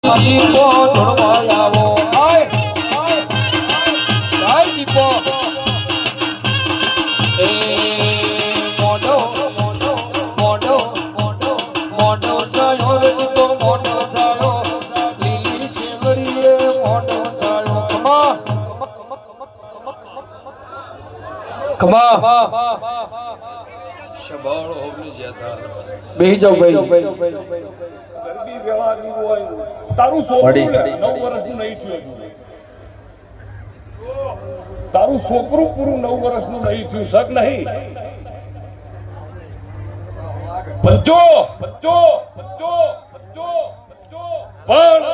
દીપો ધોળવા લાવો દીપો એ મોઢો મોઢો મોઢો મોઢો મોઢો સાયો દીપો મોઢો સાયો લીલી શેવડીએ મોઢો સાયો કમા શબાળો હોબલી જતા બેહી જાવ ભાઈ ગરબી વ્યવહારની હોય તારું છોકરું 9 વર્ષનું નહીં થયું તારું છોકરું પૂરું 9 વર્ષનું નહીં થયું સક નહીં બચ્ચો બચ્ચો બચ્ચો બચ્ચો બચ્ચો પણ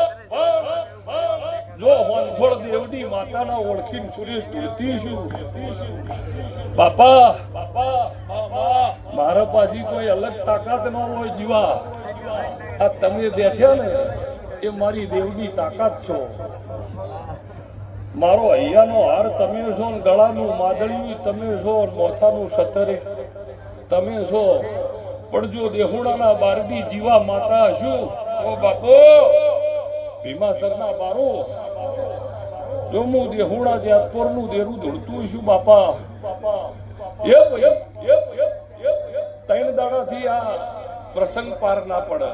જો હોનફળ દેવડી માતાના ઓળખીને સુરેશ ઢોલતી છું બાપા બાપા મારા પાછી કોઈ અલગ તાકાત ન હોય જીવા આ તમે બેઠ્યા ને એ મારી દેવની તાકાત છો મારો હૈયાનો હાર તમે છો ને ગળાનું માદળિયું તમે છો મોથાનું સતરે તમે છો પણ જો દેહુડાના બારડી જીવા માતા હશું ઓ બાપો ભીમાસરના બારો જો હું દેહુડા જેતપુરનું દેરું ધોળતું છું બાપા ત્રણ દાડાથી આ પ્રસંગ પાર ના પડે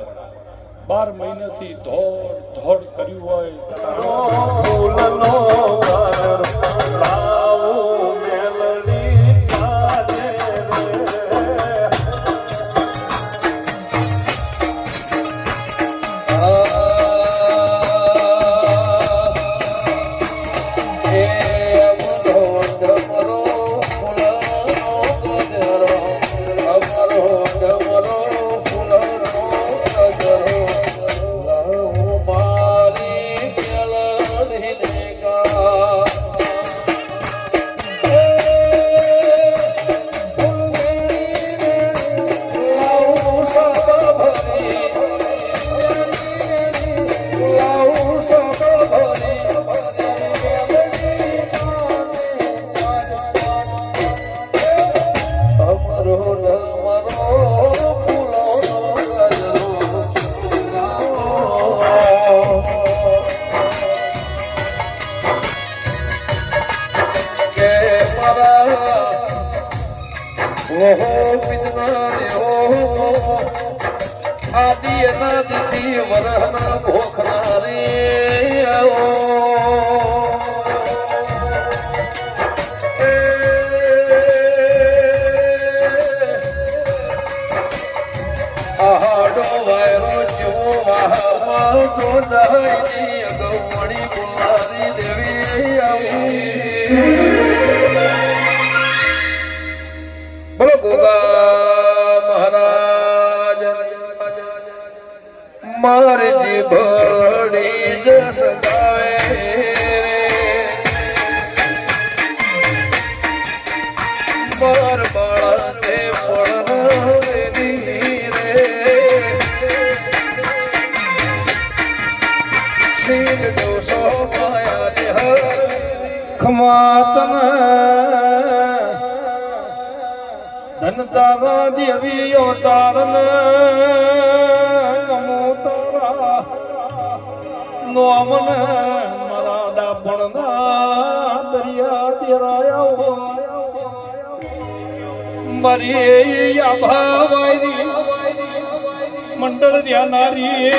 12 મહિનાથી ધોડ ધોડ કર્યું હોય આદિ અનાદિ વરહના ભોખનારે આહાડો વાયરો જેવો વાહમાં જો જાય અગવણી બોલારી દેવી આવી બોલો ગોગા મહારાજ મારે જીભડી જસ ગાય માર બાળાને પડની રે સિંહ જોશો માયા હર ખમાતન ધન તારા દેવીઓ તારન નમો તારા નોમન મારા ડાપણના દરિયા દેરાયા મારી આભાવારી મંડળ ધ્યાનારી